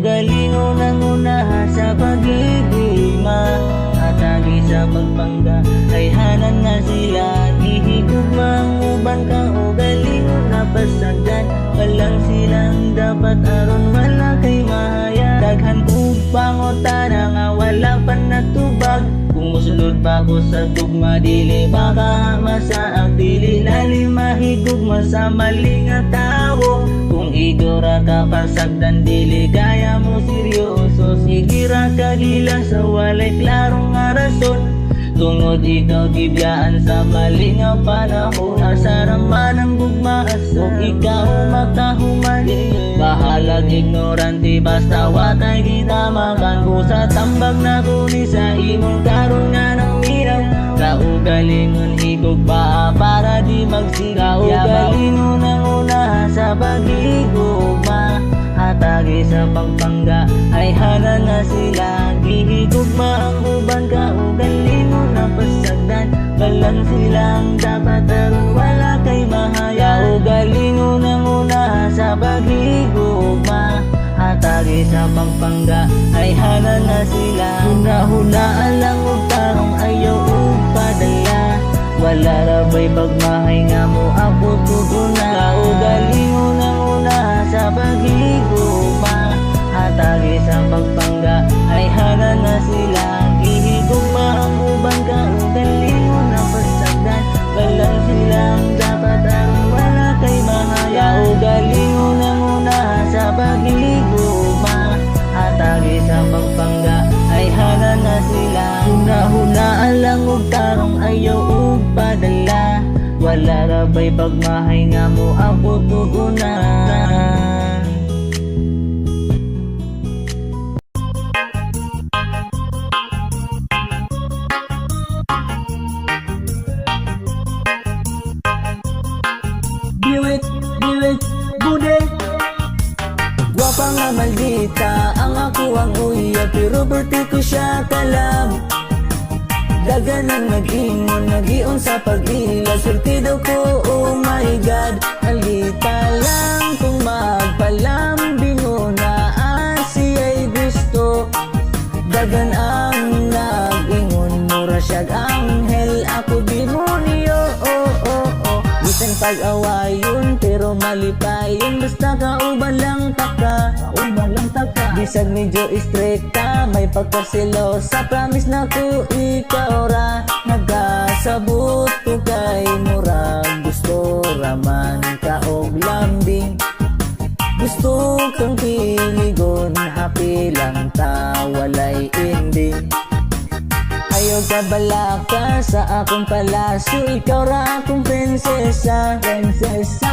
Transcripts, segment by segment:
kaugalingon ang unaha sa pag-ibig mahatagi sa pagpangga ay hanan na sila gihigugmang uban kaugalingon na pasagdan walang silang dapat aron wala kay mahaya daghan ug pangutana nga wala pa natubag kung musulod pa ko sa tugma dili baka masaag dili lalim mahigugma sa mali nga tawo kung igora ka pasagdan dili kaya mo seryoso sige ra ka gila sa walay klarong nga rason tungod ikaw gibiyaan sa mali nga panahon asarang manang gugmaas ug ikaw makahuman bahalag ignorante basta watay kita makan sa tambag na kuni sa imong karon nga nang minaw kaugalingon higog pa para di magsigaw kaugalingon ang una sa pag-igugma hatagi sa pagpangga ay hanan na sila gihigugma ang uban kaugalingon na pasagdan walang silang dapat aron wala kay mahaya kaugalingon ang una sa pag-igugma hatagi sa pagpangga ay hanan na sila huna-hunaan lang og tarong ayaw ug padala wala ra bay pagmahay nga mo ako tuguna kaugalingon ang una sa pag-igugma hatagi sa pagpangga ay hanan na sila gihigugma ang uban kaugalingon na pasagdan walang silang dapat aron wala kay mahaya kaugalingon ang una sa pag-igugma hatagi sa pagpangga ay hanan na sila huna-hunaan lang og tarong ayaw ug padala wala ra bay pagmahay nga mo ako tuguna Biwit, bude gwapa nga maldita ang ako ang uya pero berti ko siya kalab dagan ang nag-ingon nag-ion sa pag-ila surtido ko oh my god maldita lang kung magpalambingo na siya'y gusto dagan ang nag-ingon mura siyag anghel ako demonyo bisan pag-awayon pero malipayon basta kauban lang taka bisag medyo istrikta may pagkasilosa promise na ko ikaw ra nagkasabot ko kay murag gusto raman ka og lambing gusto kang piligon happy lang ta walay ending ayaw ka balaka sa akong palasyo ikaw ra akong prinsesa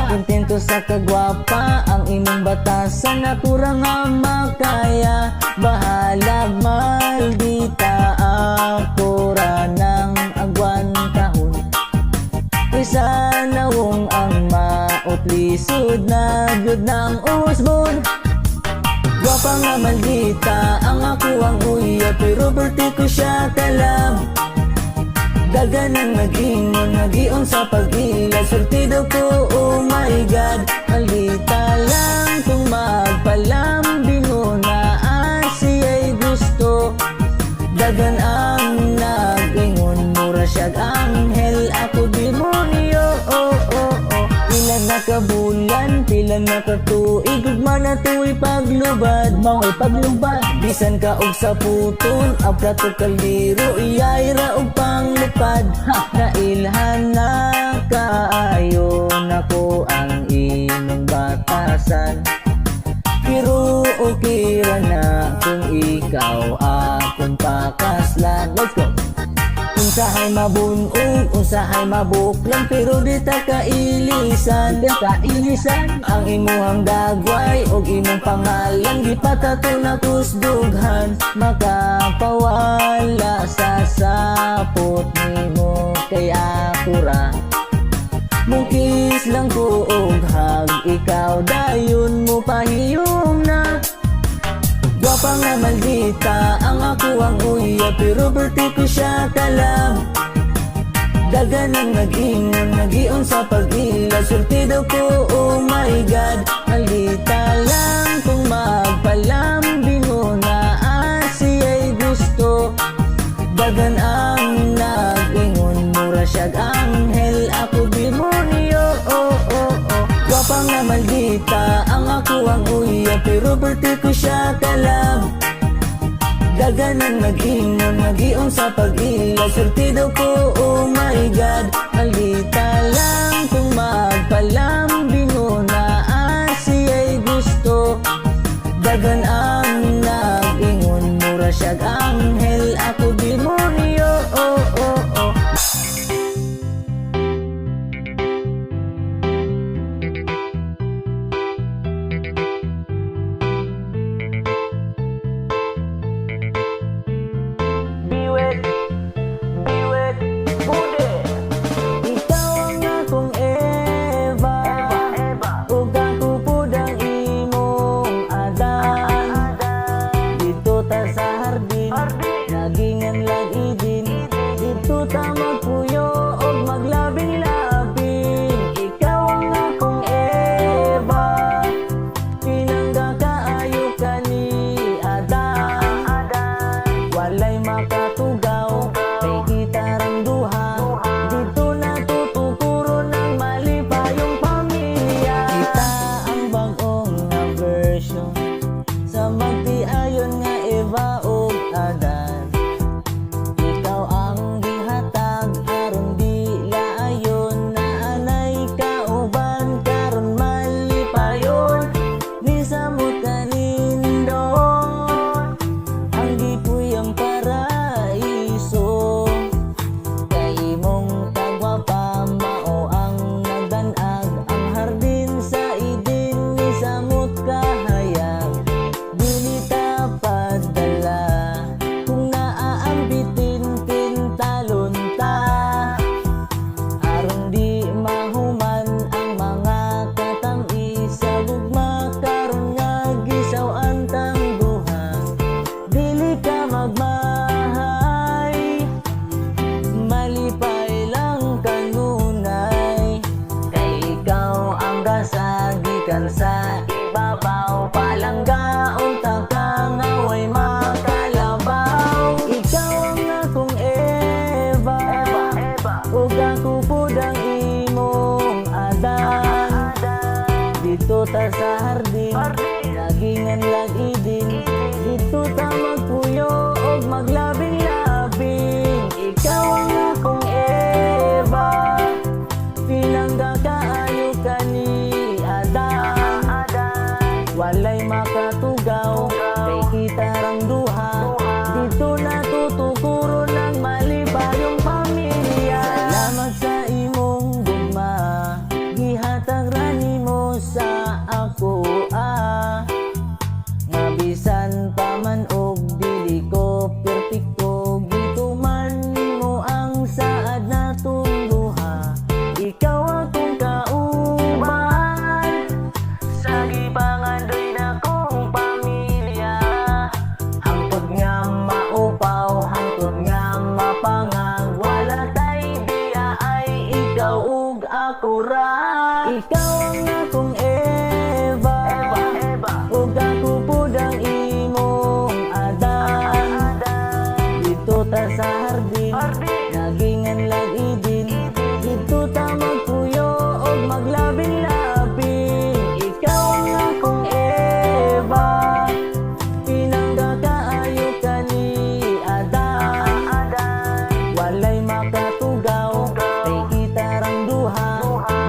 kontento sa kagwapa ang imong batasan ako ra nga makaya bahalag maldita ako ra nang agwantahon isa nawong ang mautlisod na gyud ng usbon gwapa nga maldita ang ako ang uya pero berti ko siya kalab dagan ang nag-ingon nag-ion sa pag-ila surtido ko oh my god maldita lang kung magpalambingo na siya'y gusto dagan ang nag-ingon mura siyag anghel ako demonyo ilan na kabulan pila na katuig ugma na tu'y paglubad mao'y paglubad bisan ka og sa puton ang plato kaldiro iyay ra og panglupad nailhan na kaayo nako ang imong batasan pero okay ra na kung ikaw akong pakaslan let's go unsahay mabunog, unsahay mabuklan pero di ta kailisan ang imuhang dagway og imong pangalan di patato na kusdughan makapawala sa sapot nimo kay ako ra mukis lang ko og hag ikaw dayon mo pahiyom na gwapa nga maldita ang ako ang uya pero berti ko siya kalab dagan ang nag-ingon nag-ion sa pag-ila surtido ko oh my god maldita lang kung magpalambing Kita ang ako ang uya, pero birthday ko siya kalab. Daganan mag-ingon, mag-ion sa pag-ila. Surtido ko, oh my God. Malita lang kung magpalambing mo na siya'y gusto. Dagan ang nag-ingon, mura siyag anghel, ako demonyo, oh oh oh. Biwet, bude. Ikaw ang akong Eva, ug ako pudang imong Adan. Dito ta sa hardin, nagingan lagi din. Dito ta magpuyo og maglabing-labing. Ikaw ang akong Eva, pinangga kaayo ka ni Adan. Walay makatugaw, kay kita rang duha. Dito natututuro ng malipayong pamilya. Kita ang bagong nga version sa magtiayon nga Eva ug Adan. Ikaw ang gihatag aron di laayon, na anay kauban karon malipayon. Ni samot kanindon ang gipuyang paraiso. Kay imong kagwapa mao ang nagdanag, ang hardin sa idin ni samot kahayag. Dili ta padala kung naaambitin tintalon ta, aron di mahuman ang mga katamis sa gugma karon nga gisaw-an tang duha. Dili ka magmahay, malipay lang kanunay. Kay ikaw ang gasagikan sa ibabaw, palanggaon ta ka nga way makalabaw. Ikaw ang akong Eva, ug ako pudang imong Adan. Dito ta sa hardin, nagingan lagi din. Dito ta magpuyo og maglabing-labing. Ikaw ang akong Eva, pinangga kaayo ka ni Adan. Walay makatugaw, kay kita rang duha. Dito natututuro ng malipayong pamilya. Salamat sa imong gugma, gihatag ra nimo sa ako nga bisan pa man og dili ko perpekto, gituman nimo ang saad natong duha. Ikaw akong kauban sa gipangandoy na kong pamilya. Hangtod nga maupaw, hangtod nga mapangag, wala tay diya ay ikaw ug ako ra. Ikaw ang akong Eva, ug ako pudang imong Adan. Dito ta sa hardin, nagingan lagi din. Dito ta magpuyo og maglabing-labing. Ikaw ang akong Eva, pinangga kaayo ka ni Adan. Walay makatugaw, kay kita rang duha.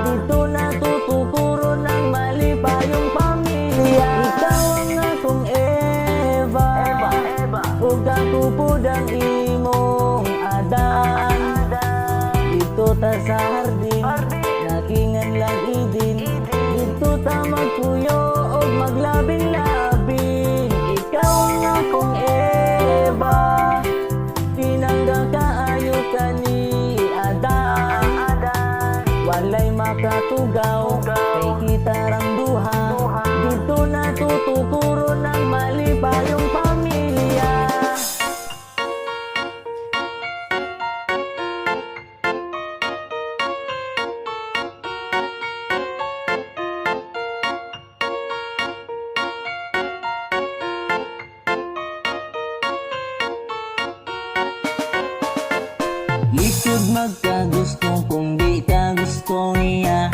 Dito natututuro ng malipayong pamilya. Ikaw ang akong Eva, ug ako pudang imong Adan. Dito ta sa hardin, nagingan lagi din. Dito ta magpuyo og maglabing-labing. Ikaw ang akong Eva, pinangga kaayo ka ni Adan. Walay makatugaw, kay kita rang duha. Dito natututuro ng malipayong pamilya. Likod magkagusto kung di ka gusto niya,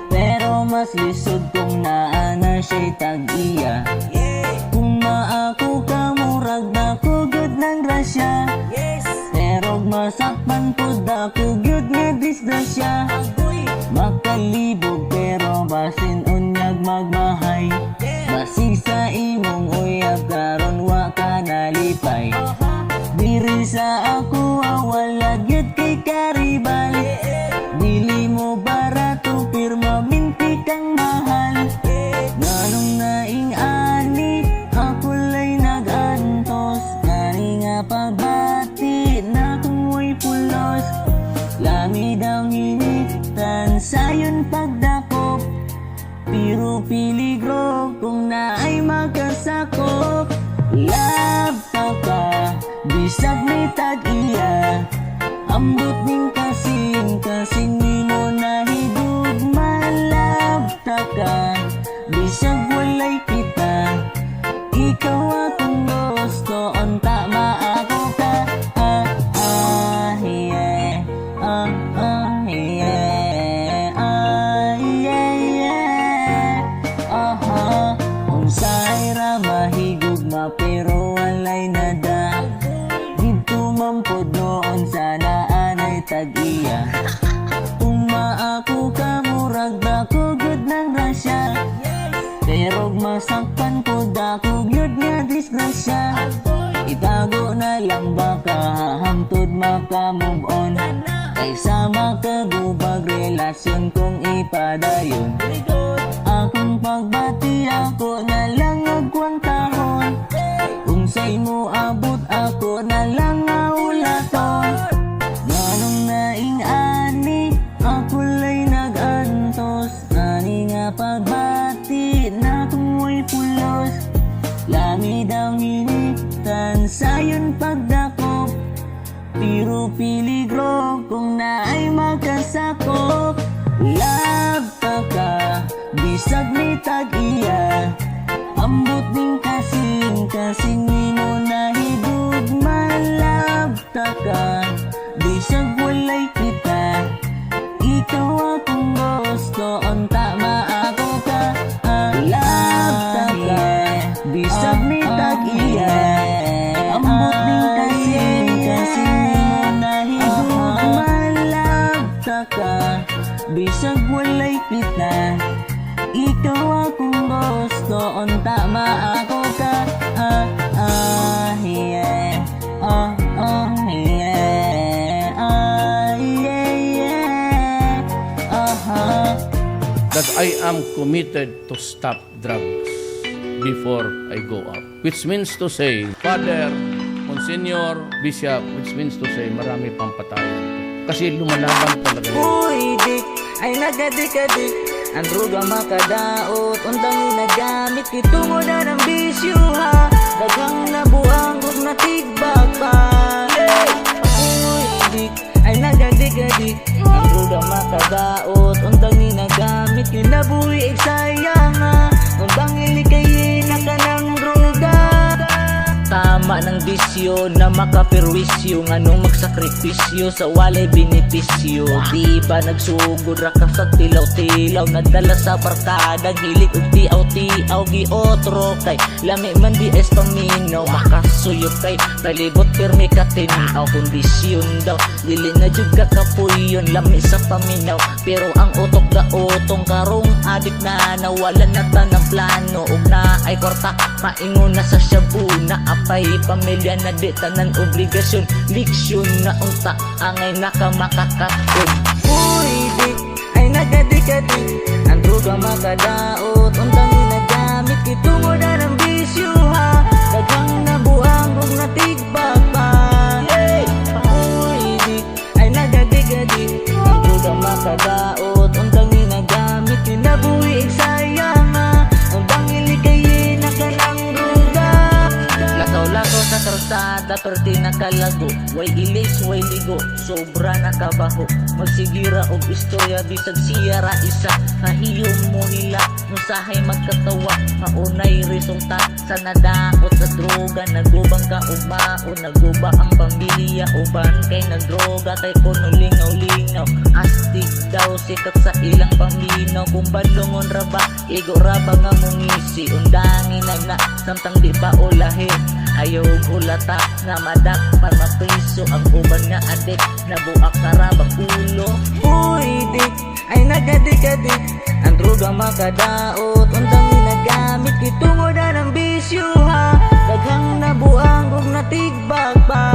pero mas lisod kung naa na siya'y tag-iya. Kung maako ka murag na kugod ng grasya, pero masakpan po dako gyud nga disgrasya. Makalibog pero basin unyag magmahay, basig sa imong uyab karon wa ka nalipay. Diri sa ako wala gyud kay karibal, dili mo barato pirma minti kang mahal. Nganong naing ani ako lay nagantos, nani nga pagbati na kung way pulos. Langit ang initan sayon pagdakop, pero piligro kung naay magkasakop. Love ka, bisag may tag-iya, ambot ning kasing nimo nahigugma. Love ka, bisag walay kita, ikaw akong gusto, unta maako ka. Yeah, unsay ra mahigugma pero walay nada, dito mampod noon sana anay tag-iya. Kung maako ka murag na kugod ng grasya, pero masakpan ko dako gyud nga disgrasya. Itago na lang baka hangtod maka-move on, kaysa makagubag relasyon kung ipadayon. Akong pagbati ako na lang agkwantahon, kung sa'y mo abot ako na lang aulaton. Ganong naing ani ako lay nagantos, nani nga pagbati na kung way pulos. Langit ang initan sayon pagdakop, pero piligro kung naay magkasakop. Love ka, bisag may tag-iya, ambot ning kasing nimo nahigugma. Love ka, bisag walay kita, ikaw akong gusto, unta maako ka. Love ka, bisag may tag-iya, ambot ning kasing nimo nahigugma. Love ka, bisag walay kita, ikaw akong gusto, unta maako ka. That I am committed to stop drugs before I go out. Which means to say, Father, Monsignor, Bishop, which means to say, marami pang patayan. Kasi lumalaban talaga yun. Uy, dik, ay nagadik-adik, ang droga makadaot, untang inagamit, kitungo na ng bisyo ha, dagang nabuang kung natigbag pa. Uy, dik, ay nagadik-adik, ang droga makadaot, untang inagamit, kinabuhi eksayang ha, untang ilikayin na ka ng droga. Tama ng bisyo na makapirwisyo, nganong magsakripisyo sa walay benepisyo. Di ba nagsugod ra ka sa tilaw-tilaw, nadala sa barkada, gilik ug tiaw-tiaw giotro kay lami man di espaminaw, makasuyop kay palibot pirmi ka tinaw. Kondisyon daw dili na jud ka kapuyon, lami sa paminaw, pero ang utok da utong karong adik na nawalan na tanang plano, ug na ay kwarta maingon na sa shabu na apay pamilya na di tanan obligasyon, liksyon na unta angay nakamakakapod. Uy, dik, ay nagadik-adik, ang droga makadaot, untang inagamit, kitungo na ng bisyo ha, dagang nabuang kung natigbag pa. Uy, dik, ay nagadik-adik, ang droga makadaot, untang inagamit, kinabuhi eksayang ha, untang ilikayin na ka ng droga. Lakaw-lakaw sa pasada perti nakalago, way ilis, way ligo, sobra nakabaho. Magsigira og istorya bisag siya ra isa, kahiyom mo hila, nusahay magkatawa, maunay resulta sa nadaot sa droga. Nagubang ka og maon, naguba ang pamilya, uban kay nagdroga, kay kuno lingaw-lingaw. Astig daw sikat sa ilang paminaw, kung badlongon ra ba, igo ra ba nga mungisi, undangi na samtang di pa ulahi. Ayaw ulata nga madakpan mapriso, ang uban nga adik, nabuak karabang ulo. Uy dik, ay nagadik-adik, ang droga makadaot, undang ginagamit, kitungod na ng bisyo ha, daghang nabuang ug natigbag pa.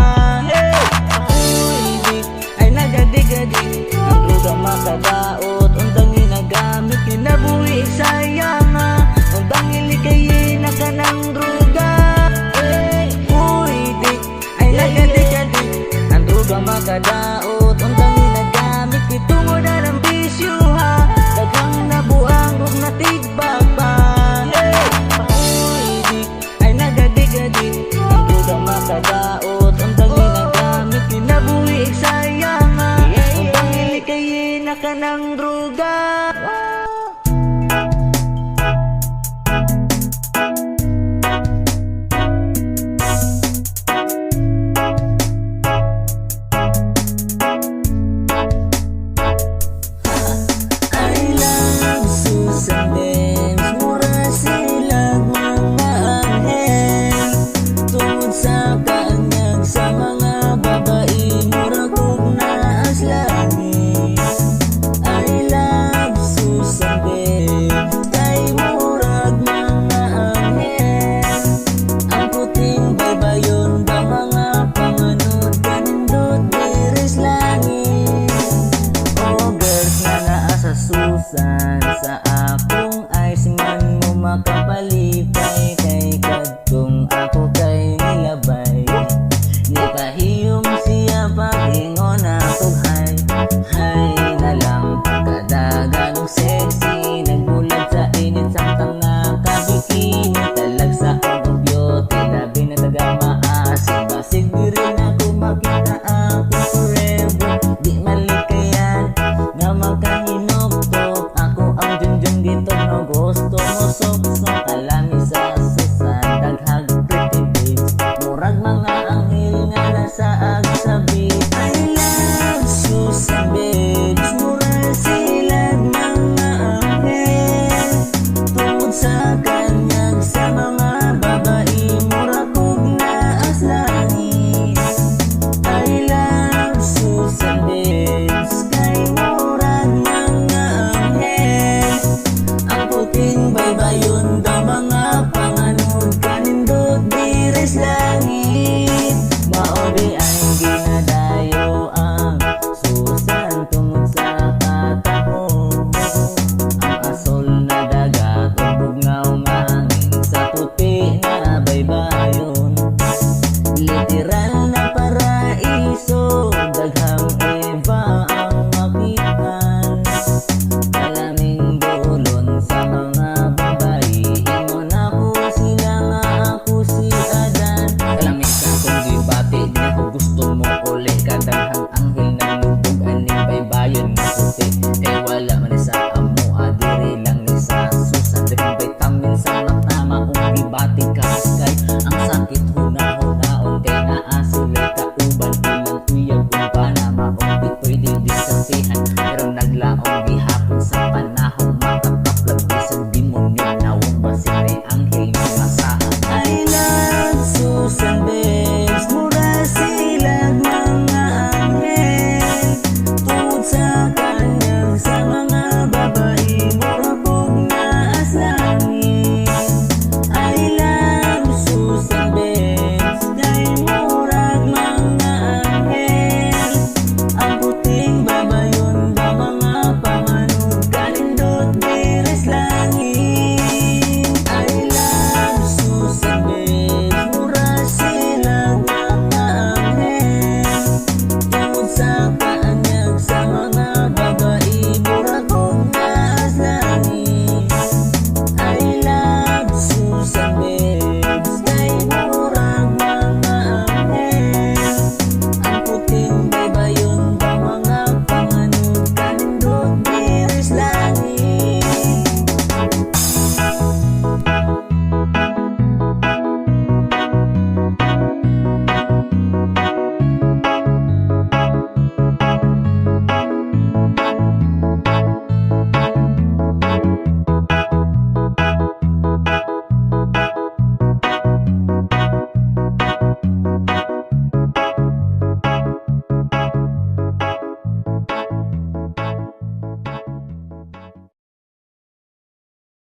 Uy dik, ay nagadik-adik, ang droga makadaot, undang ginagamit, kinabuhi sayang ha, undang ilikayin na ka ng droga. Makadaot, undang ginagamit, kitungod na ng bisyo ha, daghang nabuang ug natigbag pa. Uy dik, ay nagadig-adig, ang droga makadaot, undang ginagamit, kinabuhi sayang ha, undang ilikayin na ka ng droga.